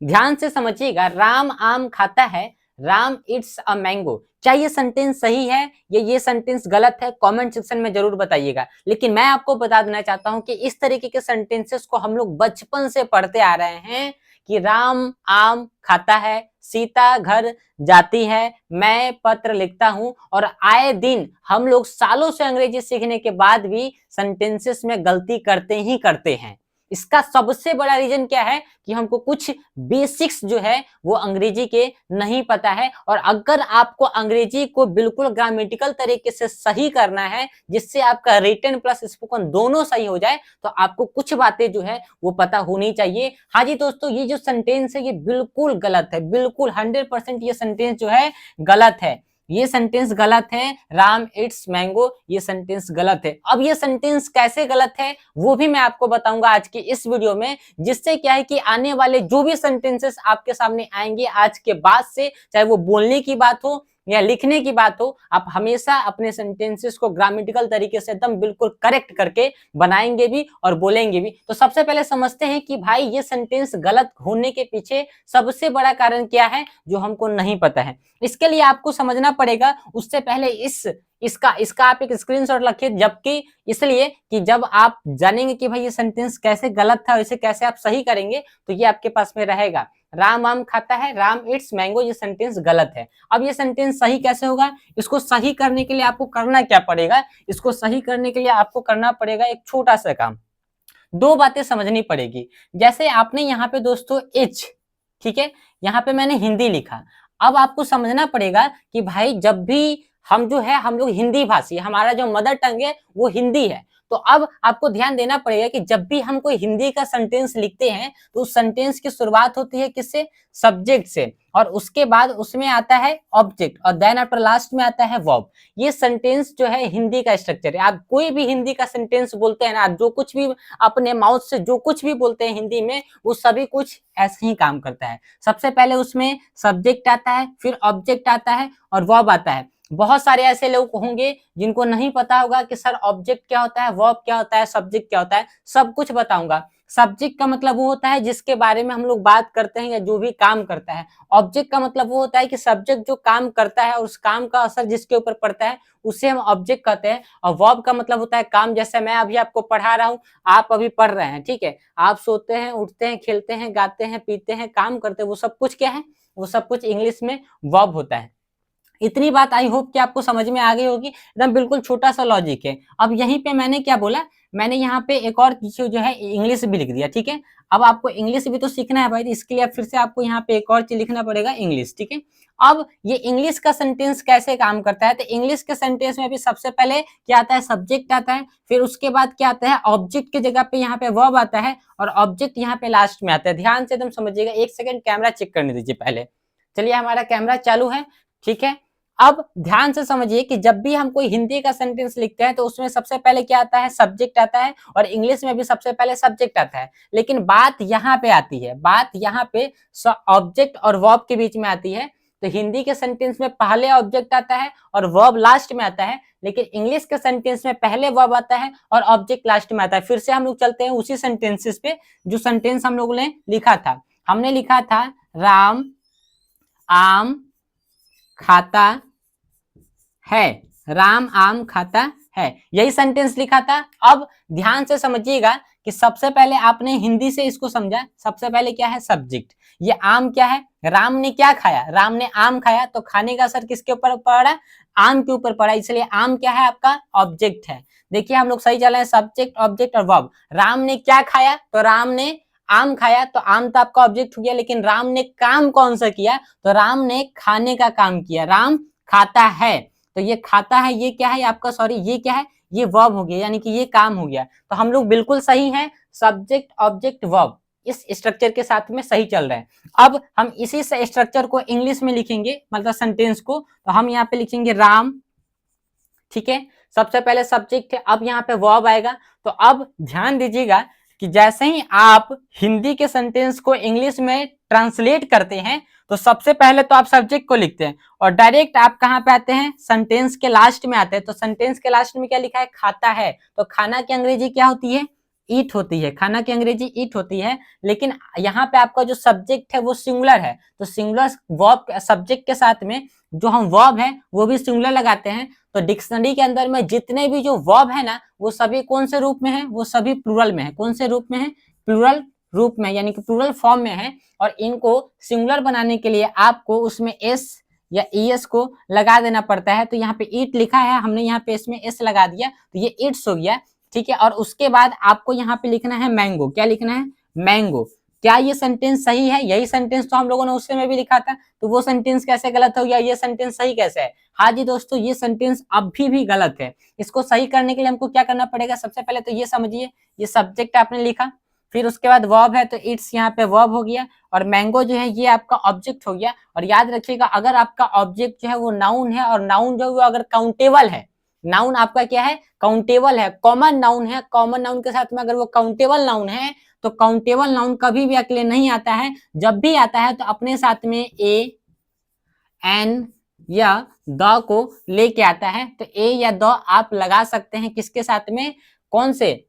ध्यान से समझिएगा, राम आम खाता है, राम इट्स अ मैंगो। क्या ये सेंटेंस सही है या ये सेंटेंस गलत है? कमेंट सेक्शन में जरूर बताइएगा। लेकिन मैं आपको बता देना चाहता हूं कि इस तरीके के सेंटेंसेस को हम लोग बचपन से पढ़ते आ रहे हैं कि राम आम खाता है, सीता घर जाती है, मैं पत्र लिखता हूं, और आए दिन हम लोग सालों से अंग्रेजी सीखने के बाद भी सेंटेंसेस में गलती करते ही करते हैं। इसका सबसे बड़ा रीजन क्या है कि हमको कुछ बेसिक्स जो है वो अंग्रेजी के नहीं पता है। और अगर आपको अंग्रेजी को बिल्कुल ग्रामेटिकल तरीके से सही करना है, जिससे आपका रिटन प्लस स्पोकन दोनों सही हो जाए, तो आपको कुछ बातें जो है वो पता होनी चाहिए। हाँ जी दोस्तों, ये जो सेंटेंस है ये बिल्कुल गलत है, बिल्कुल 100% ये सेंटेंस जो है गलत है। ये सेंटेंस गलत है, राम इट्स मैंगो, ये सेंटेंस गलत है। अब ये सेंटेंस कैसे गलत है वो भी मैं आपको बताऊंगा आज की इस वीडियो में, जिससे क्या है कि आने वाले जो भी सेंटेंसेस आपके सामने आएंगे आज के बाद से, चाहे वो बोलने की बात हो या लिखने की बात हो, आप हमेशा अपने सेंटेंसेस को ग्रामेटिकल तरीके से एकदम बिल्कुल करेक्ट करके बनाएंगे भी और बोलेंगे भी। तो सबसे पहले समझते हैं कि भाई ये सेंटेंस गलत होने के पीछे सबसे बड़ा कारण क्या है जो हमको नहीं पता है। इसके लिए आपको समझना पड़ेगा, उससे पहले इसका आप एक स्क्रीनशॉट रखिए, जबकि इसलिए कि जब आप जानेंगे कि भाई ये सेंटेंस कैसे गलत था और इसे कैसे आप सही करेंगे, तो ये आपके पास में रहेगा। राम आम खाता है, राम इट्स मैंगो, ये सेंटेंस गलत है। अब ये सेंटेंस सही कैसे होगा? इसको सही करने के लिए आपको करना क्या पड़ेगा? इसको सही करने के लिए आपको करना पड़ेगा एक छोटा सा काम। दो बातें समझनी पड़ेगी। जैसे आपने यहाँ पे दोस्तों एच, ठीक है, यहाँ पे मैंने हिंदी लिखा। अब आपको समझना पड़ेगा कि भाई जब भी हम जो है हम लोग हिंदी भाषी, हमारा जो मदर टंग है वो हिंदी है। तो अब आपको ध्यान देना पड़ेगा कि जब भी हम कोई हिंदी का सेंटेंस लिखते हैं तो उस सेंटेंस की शुरुआत होती है किससे? सब्जेक्ट से, और उसके बाद उसमें आता है ऑब्जेक्ट, और देन आफ्टर लास्ट में आता है वर्ब। ये सेंटेंस जो है हिंदी का स्ट्रक्चर है। आप कोई भी हिंदी का सेंटेंस बोलते हैं ना, आप जो कुछ भी अपने माउथ से जो कुछ भी बोलते हैं हिंदी में, वो सभी कुछ ऐसे ही काम करता है। सबसे पहले उसमें सब्जेक्ट आता है, फिर ऑब्जेक्ट आता है और वर्ब आता है। बहुत सारे ऐसे लोग होंगे जिनको नहीं पता होगा कि सर ऑब्जेक्ट क्या होता है, वर्ब क्या होता है, सब्जेक्ट क्या होता है। सब कुछ बताऊंगा। सब्जेक्ट का मतलब वो होता है जिसके बारे में हम लोग बात करते हैं या जो भी काम करता है। ऑब्जेक्ट का मतलब वो होता है कि सब्जेक्ट जो काम करता है और उस काम का असर जिसके ऊपर पड़ता है उसे हम ऑब्जेक्ट कहते हैं। और वर्ब का मतलब होता है काम। जैसे मैं अभी आपको पढ़ा रहा हूँ, आप अभी पढ़ रहे हैं, ठीक है, आप सोते हैं, उठते हैं, खेलते हैं, गाते हैं, पीते हैं, काम करते हैं, वो सब कुछ क्या है? वो सब कुछ इंग्लिश में वर्ब होता है। इतनी बात आई होप कि आपको समझ में आ गई होगी। एकदम बिल्कुल छोटा सा लॉजिक है। अब यहीं पे मैंने क्या बोला, मैंने यहाँ पे एक और चीज जो है इंग्लिश भी लिख दिया, ठीक है। अब आपको इंग्लिश भी तो सीखना है भाई, इसके लिए फिर से आपको यहाँ पे एक और चीज लिखना पड़ेगा, इंग्लिश, ठीक है। अब ये इंग्लिश का सेंटेंस कैसे काम करता है? तो इंग्लिश के सेंटेंस में भी सबसे पहले क्या आता है? सब्जेक्ट आता है, फिर उसके बाद क्या आता है? ऑब्जेक्ट की जगह पे यहाँ पे वर्ब आता है, और ऑब्जेक्ट यहाँ पे लास्ट में आता है। ध्यान से एकदम समझिएगा। एक सेकंड कैमरा चेक करने दीजिए पहले। चलिए, हमारा कैमरा चालू है, ठीक है। अब ध्यान से समझिए कि जब भी हम कोई हिंदी का सेंटेंस लिखते हैं तो उसमें सबसे पहले क्या आता है? सब्जेक्ट आता है, और इंग्लिश में भी सबसे पहले सब्जेक्ट आता है। लेकिन बात यहाँ पे आती है, बात यहाँ पे ऑब्जेक्ट और वर्ब के बीच में आती है। तो हिंदी के सेंटेंस में पहले ऑब्जेक्ट आता है और वर्ब लास्ट में आता है, लेकिन इंग्लिश के सेंटेंस में पहले वर्ब आता है और ऑब्जेक्ट लास्ट में आता है। फिर से हम लोग चलते हैं उसी सेंटेंसेस पे जो सेंटेंस हम लोगों ने लिखा था। हमने लिखा था राम आम खाता है, राम आम खाता है, यही सेंटेंस लिखा था। अब ध्यान से समझिएगा कि सबसे पहले आपने हिंदी से इसको समझा। सबसे पहले क्या है? सब्जेक्ट। ये आम क्या है? राम ने क्या खाया? राम ने आम खाया, तो खाने का असर किसके ऊपर पड़ा? आम के ऊपर पड़ा, इसलिए आम क्या है? आपका ऑब्जेक्ट है। देखिए हम लोग सही चल रहे हैं, सब्जेक्ट ऑब्जेक्ट और वर्ब। राम ने क्या खाया? तो राम ने आम खाया, तो आम तो आपका ऑब्जेक्ट हो गया, लेकिन राम ने काम कौन सा किया? तो राम ने खाने का काम किया। राम खाता है, तो ये खाता है, ये क्या है आपका? सॉरी, ये क्या है? ये वर्ब हो गया, यानी कि ये काम हो गया। तो हम लोग बिल्कुल सही हैं, सब्जेक्ट ऑब्जेक्ट वर्ब इस स्ट्रक्चर के साथ में सही चल रहे हैं। अब हम इसी से स्ट्रक्चर को इंग्लिश में लिखेंगे, मतलब सेंटेंस को। तो हम यहाँ पे लिखेंगे राम, ठीक है, सबसे पहले सब्जेक्ट है, अब यहाँ पे वर्ब आएगा। तो अब ध्यान दीजिएगा कि जैसे ही आप हिंदी के सेंटेंस को इंग्लिश में ट्रांसलेट करते हैं तो सबसे पहले तो आप सब्जेक्ट को लिखते हैं और डायरेक्ट आप कहाँ पे आते हैं? सेंटेंस के लास्ट में आते हैं। तो सेंटेंस के लास्ट में क्या लिखा है? खाता है, तो खाना की अंग्रेजी क्या होती है? ईट होती है, खाना की अंग्रेजी ईट होती है, लेकिन यहाँ पे आपका जो सब्जेक्ट है वो सिंगुलर है, तो सिंगुलर वर्ब सब्जेक्ट के साथ में जो हम वर्ब है वो भी सिंगुलर लगाते हैं। तो डिक्शनरी के अंदर में जितने भी जो वर्ब है ना वो सभी कौन से रूप में है, वो सभी प्लूरल में है। कौन से रूप में है? प्लूरल रूप में, यानी कि प्लूरल फॉर्म में है। और इनको सिंगुलर बनाने के लिए आपको उसमें एस या ईएस को लगा देना पड़ता है। तो यहाँ पे ईट लिखा है, हमने यहाँ पे इसमें एस लगा दिया, तो ये ईट्स हो गया, ठीक है। और उसके बाद आपको यहाँ पे लिखना है मैंगो। क्या लिखना है? मैंगो। क्या ये सेंटेंस सही है? यही सेंटेंस तो हम लोगों ने उस समय भी लिखा था, तो वो सेंटेंस कैसे गलत हो गया? ये सेंटेंस सही कैसे है? हाँ जी दोस्तों, ये सेंटेंस अभी भी गलत है। इसको सही करने के लिए हमको क्या करना पड़ेगा? सबसे पहले तो ये समझिए, ये सब्जेक्ट आपने लिखा, फिर उसके बाद वर्ब है तो इट्स यहाँ पे वर्ब हो गया, और मैंगो जो है ये आपका ऑब्जेक्ट हो गया। और याद रखिएगा, अगर आपका ऑब्जेक्ट जो है वो नाउन है, और नाउन जो है अगर काउंटेबल है, नाउन आपका क्या है? काउंटेबल है, कॉमन नाउन है, कॉमन नाउन के साथ में अगर वो काउंटेबल नाउन है, तो काउंटेबल नाउन कभी भी अकेले नहीं आता है। जब भी आता है तो अपने साथ में ए, एन या द को लेके आता है। तो ए या द आप लगा सकते हैं किसके साथ में? कौन से?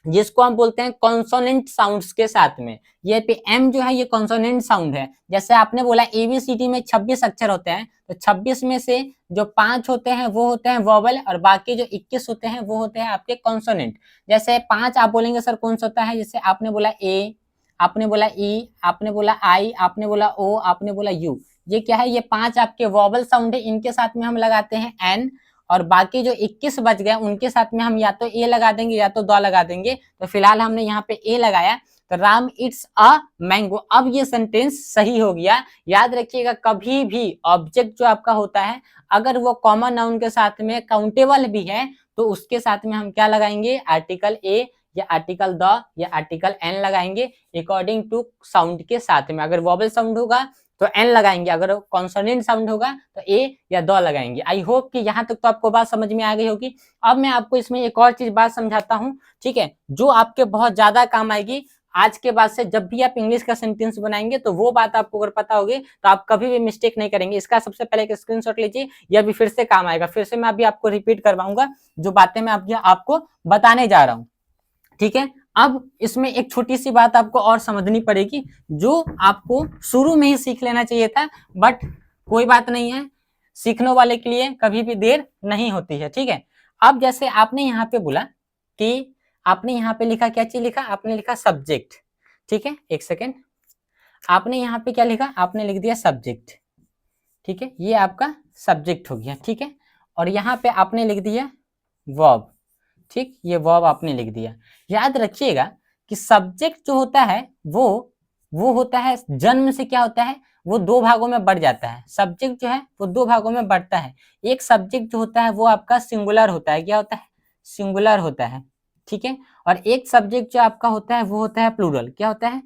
जिसको हम बोलते हैं कॉन्सोनेंट साउंड्स के साथ में। ये पे एम जो है ये कॉन्सोनेंट साउंड है। जैसे आपने बोला एबीसीडी में 26 अक्षर होते हैं, तो 26 में से जो 5 होते हैं वो होते हैं वोवल, और बाकी जो 21 होते हैं वो होते हैं आपके कॉन्सोनेंट। जैसे 5 आप बोलेंगे सर कौन सा होता है? जैसे आपने बोला ए, आपने बोला ई, आपने बोला आई, आपने बोला ओ, आपने बोला यू। ये क्या है? ये 5 आपके वोवल साउंड है, इनके साथ में हम लगाते हैं एन। और बाकी जो 21 बच गए उनके साथ में हम या तो ए लगा देंगे या तो द लगा देंगे। तो फिलहाल हमने यहाँ पे ए लगाया, तो राम इट्स अ मैंगो। अब ये सेंटेंस सही हो गया। याद रखिएगा, कभी भी ऑब्जेक्ट जो आपका होता है अगर वो कॉमन नाउन के साथ में काउंटेबल भी है, तो उसके साथ में हम क्या लगाएंगे? आर्टिकल ए या आर्टिकल द या आर्टिकल एन लगाएंगे, अकॉर्डिंग टू साउंड के साथ में। अगर वॉबल साउंड होगा तो एन लगाएंगे, अगर कॉन्सोनेंट साउंड होगा तो ए या द लगाएंगे। आई होप कि यहाँ तक तो आपको बात समझ में आ गई होगी। अब मैं आपको इसमें एक और चीज बात समझाता हूँ, ठीक है, जो आपके बहुत ज्यादा काम आएगी। आज के बाद से जब भी आप इंग्लिश का सेंटेंस बनाएंगे तो वो बात आपको अगर पता होगी तो आप कभी भी मिस्टेक नहीं करेंगे। इसका सबसे पहले एक स्क्रीनशॉट लीजिए, यह भी फिर से काम आएगा। फिर से मैं अभी आपको रिपीट करवाऊंगा जो बातें मैं आपको बताने जा रहा हूँ, ठीक है। अब इसमें एक छोटी सी बात आपको और समझनी पड़ेगी, जो आपको शुरू में ही सीख लेना चाहिए था, बट कोई बात नहीं है, सीखने वाले के लिए कभी भी देर नहीं होती है, ठीक है। अब जैसे आपने यहाँ पे बोला कि आपने यहाँ पे लिखा, क्या चीज लिखा? आपने लिखा सब्जेक्ट, ठीक है। एक सेकेंड, आपने यहाँ पे क्या लिखा? आपने लिख दिया सब्जेक्ट, ठीक है, ये आपका सब्जेक्ट हो गया, ठीक है। और यहाँ पे आपने लिख दिया वर्ब, ठीक, ये वर्ब आपने लिख दिया। याद रखिएगा कि सब्जेक्ट जो होता है वो होता है जन्म से क्या होता है? वो दो भागों में बढ़ जाता है। सब्जेक्ट जो है वो दो भागों में बढ़ता है। एक सब्जेक्ट जो होता है वो आपका सिंगुलर होता है। क्या होता है? सिंगुलर होता है, ठीक है। और एक सब्जेक्ट जो आपका होता है वो होता है प्लूरल। क्या होता है?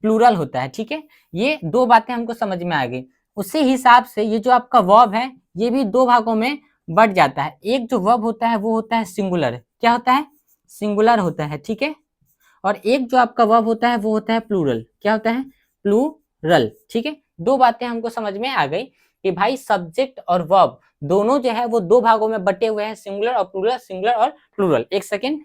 प्लूरल होता है, ठीक है। ये दो बातें हमको समझ में आ गई। उसी हिसाब से ये जो आपका वर्ब है ये भी दो भागों में बढ़ जाता है। एक जो वर्ब होता है वो होता है सिंगुलर। क्या होता है? सिंगुलर होता है, ठीक है। और एक जो आपका वर्ब होता है वो होता है प्लूरल। क्या होता है? प्लूरल, ठीक है। दो बातें हमको समझ में आ गई कि भाई सब्जेक्ट और वर्ब दोनों जो है वो दो भागों में बटे हुए हैं, सिंगुलर और प्लूरल, सिंगुलर और प्लूरल। एक सेकेंड,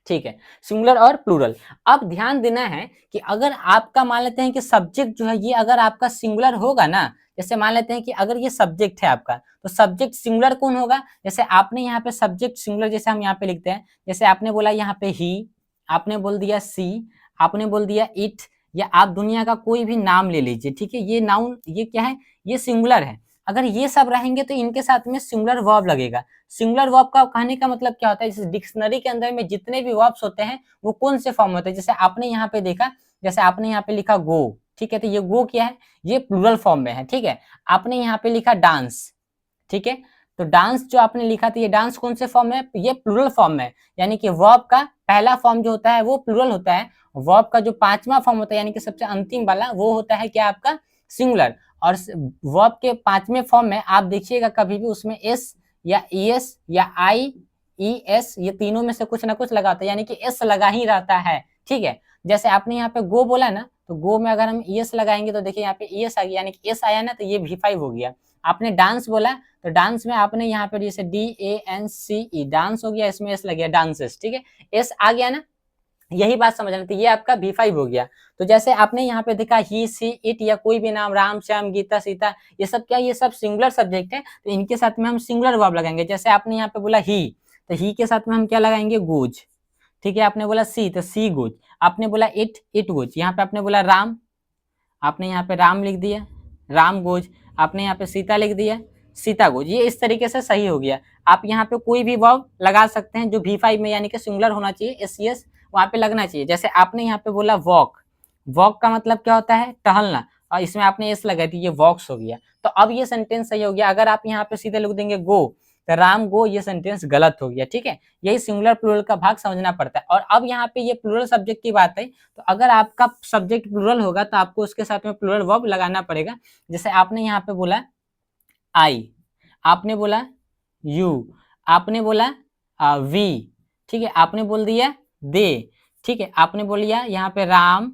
ठीक है, सिंगुलर और प्लूरल। अब ध्यान देना है कि अगर आपका मान लेते हैं कि सब्जेक्ट जो है ये अगर आपका सिंगुलर होगा ना, जैसे मान लेते हैं कि अगर ये सब्जेक्ट है आपका, तो सब्जेक्ट सिंगुलर कौन होगा? जैसे आपने यहाँ पे सब्जेक्ट सिंगुलर, जैसे हम यहाँ पे लिखते हैं, जैसे आपने बोला यहाँ पे ही, आपने बोल दिया सी, आपने बोल दिया इट, या आप दुनिया का कोई भी नाम ले लीजिए, ठीक है। ये नाउन, ये क्या है? ये सिंगुलर है। अगर ये सब रहेंगे तो इनके साथ में सिंगुलर वर्ब लगेगा। सिंगुलर वर्ब का कहने का मतलब क्या होता है? जैसे डिक्शनरी के अंदर में जितने भी वर्ब्स होते हैं वो कौन से फॉर्म होते हैं? जैसे आपने यहाँ पे देखा, जैसे आपने यहाँ पे लिखा गो, ठीक है, तो ये गो क्या है? ये प्लूरल फॉर्म में है, ठीक है। आपने यहाँ पे लिखा डांस, ठीक है, तो डांस जो आपने लिखा था ये डांस कौन से फॉर्म में है? ये प्लूरल फॉर्म में है। यानी कि वर्ब का पहला फॉर्म जो होता है वो प्लूरल होता है। वर्ब का जो पांचवा फॉर्म होता है यानी कि सबसे अंतिम वाला वो होता है क्या आपका? सिंगुलर। और वर्ब के पांचवें फॉर्म में आप देखिएगा कभी भी उसमें एस या ईएस या आई ई एस, ये तीनों में से कुछ ना कुछ लगा होता है, यानी कि एस लगा ही रहता है, ठीक है। जैसे आपने यहाँ पे गो बोला ना, तो गो में अगर हम ईएस लगाएंगे तो देखिए यहाँ पे ईएस आ गया, यानी कि एस आया ना, तो ये V5 हो गया। आपने डांस बोला तो डांस में आपने यहाँ पे जैसे DANCE डांस हो गया, इसमें एस लग गया, डांसेस, ठीक है, एस आ गया ना। यही बात समझना थी। ये आपका V5 हो गया। तो जैसे आपने यहाँ पे देखा ही, सी, इट या कोई भी नाम, राम, श्याम, गीता, सीता, ये सब क्या, ये सब सिंगुलर सब्जेक्ट है, तो इनके साथ में हम सिंगुलर वर्ब लगाएंगे। जैसे आपने यहाँ पे बोला ही, तो ही के साथ में हम क्या लगाएंगे, गोज। ठीक है, आपने बोला सी, तो सी गोज। आपने बोला इट, इट गोज। यहाँ पे आपने बोला राम, आपने यहाँ पे राम लिख दिया, राम गोज। आपने यहाँ पे सीता लिख दिया, सीता गोज। ये इस तरीके से सही हो गया। आप यहाँ पे कोई भी वर्ब लगा सकते हैं जो V5 में यानी कि सिंगुलर होना चाहिए, एस वहां पे लगना चाहिए। जैसे आपने यहाँ पे बोला वॉक, वॉक का मतलब क्या होता है, टहलना, और इसमें आपने एस लगाई थी, ये वॉक्स हो गया। तो अब ये सेंटेंस सही हो गया। अगर आप यहाँ पे सीधे लिख देंगे गो, तो राम गो, ये सेंटेंस गलत हो गया। ठीक है, यही सिंगुलर प्लूरल का भाग समझना पड़ता है। और अब यहाँ पे ये प्लूरल सब्जेक्ट की बात है, तो अगर आपका सब्जेक्ट प्लूरल होगा तो आपको उसके साथ में प्लूरल वर्ब लगाना पड़ेगा। जैसे आपने यहाँ पे बोला आई, आपने बोला यू, आपने बोला वी, ठीक है, आपने बोल दिया दे, ठीक है, आपने बोल दिया यहाँ पे राम,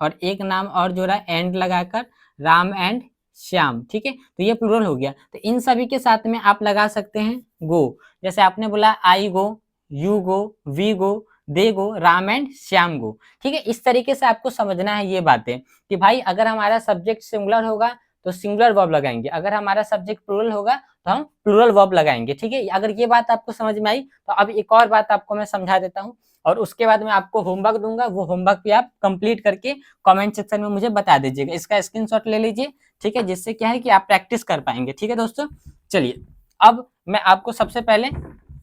और एक नाम और जोड़ा एंड लगाकर, राम एंड श्याम। ठीक है, तो ये प्लूरल हो गया। तो इन सभी के साथ में आप लगा सकते हैं गो। जैसे आपने बोला I go, you go, we go, they go, Ram and Shyam go. ठीक है, इस तरीके से आपको समझना है ये बातें कि भाई अगर हमारा सब्जेक्ट सिंगुलर होगा तो सिंगुलर वर्ब लगाएंगे, अगर हमारा सब्जेक्ट प्लूरल होगा तो हम प्लूरल वर्ब लगाएंगे। ठीक है, अगर ये बात आपको समझ में आई तो अब एक और बात आपको मैं समझा देता हूँ, और उसके बाद मैं आपको होमवर्क दूंगा। वो होमवर्क भी आप कंप्लीट करके कमेंट सेक्शन में मुझे बता दीजिएगा, इसका स्क्रीनशॉट ले लीजिए। ठीक है, जिससे क्या है कि आप प्रैक्टिस कर पाएंगे। ठीक है दोस्तों, चलिए अब मैं आपको सबसे पहले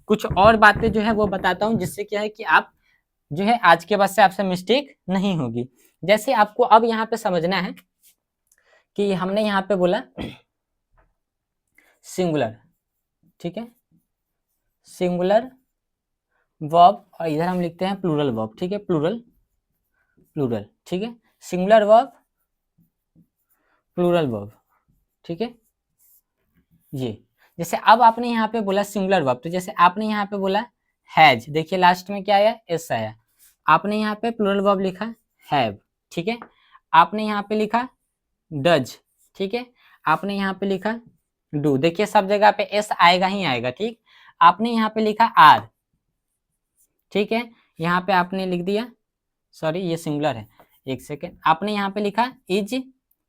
कुछ और बातें जो है वो बताता हूँ, जिससे क्या है कि आप जो है आज के बाद से आपसे मिस्टेक नहीं होगी। जैसे आपको अब यहाँ पे समझना है कि हमने यहाँ पे बोला सिंगुलर, ठीक है, सिंगुलर वर्ब, और इधर हम लिखते हैं प्लूरल वर्ब। ठीक है, प्लूरल, प्लूरल, ठीक है, सिंगुलर वर्ब, प्लूरल वर्ब। ठीक है, ये जैसे अब आपने यहाँ पे बोला सिंगुलर वर्ब, तो जैसे आपने यहाँ पे बोला हैज, देखिए लास्ट में क्या आया, एस आया। आपने यहाँ पे प्लूरल वर्ब लिखा हैव। ठीक है, आपने यहाँ पे लिखा डज। ठीक है, आपने यहाँ पे लिखा डू, देखिए सब जगह पे एस आएगा ही आएगा। ठीक, आपने यहाँ पे लिखा आर। ठीक है, यहाँ पे आपने लिख दिया, सॉरी ये सिंगुलर है, एक सेकेंड, आपने यहाँ पे लिखा इज,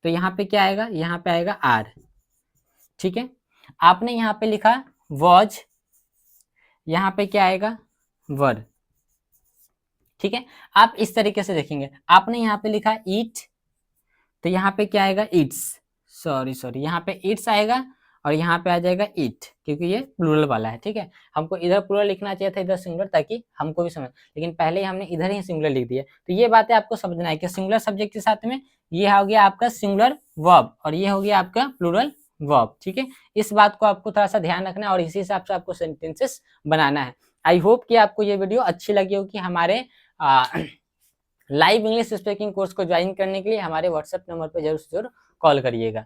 तो यहाँ पे क्या आएगा, यहाँ पे आएगा आर। ठीक है, आपने यहाँ पे लिखा वॉज, यहाँ पे क्या आएगा, वर। ठीक है, आप इस तरीके से देखेंगे। आपने यहाँ पे लिखा ईट, तो यहाँ पे क्या आएगा, ईट्स, सॉरी यहाँ पे ईट्स आएगा, और यहाँ पे आ जाएगा ईट, क्योंकि ये प्लूरल वाला है। ठीक है, हमको इधर प्लूरल लिखना चाहिए था, इधर सिंगुलर, ताकि हमको भी समझ, लेकिन पहले ही हमने इधर ही सिंगुलर लिख दिया। तो ये बातें आपको समझना है कि सिंगुलर सब्जेक्ट के साथ में ये हो गया आपका सिंगुलर वर्ब, और ये हो गया आपका प्लूरल वर्ब। ठीक है, इस बात को आपको थोड़ा सा ध्यान रखना है, और इसी हिसाब से आपको सेंटेंसेस बनाना है। आई होप कि आपको ये वीडियो अच्छी लगी होगी। हमारे लाइव इंग्लिश स्पीकिंग कोर्स को ज्वाइन करने के लिए हमारे व्हाट्सएप नंबर पर जरूर से जरूर कॉल करिएगा।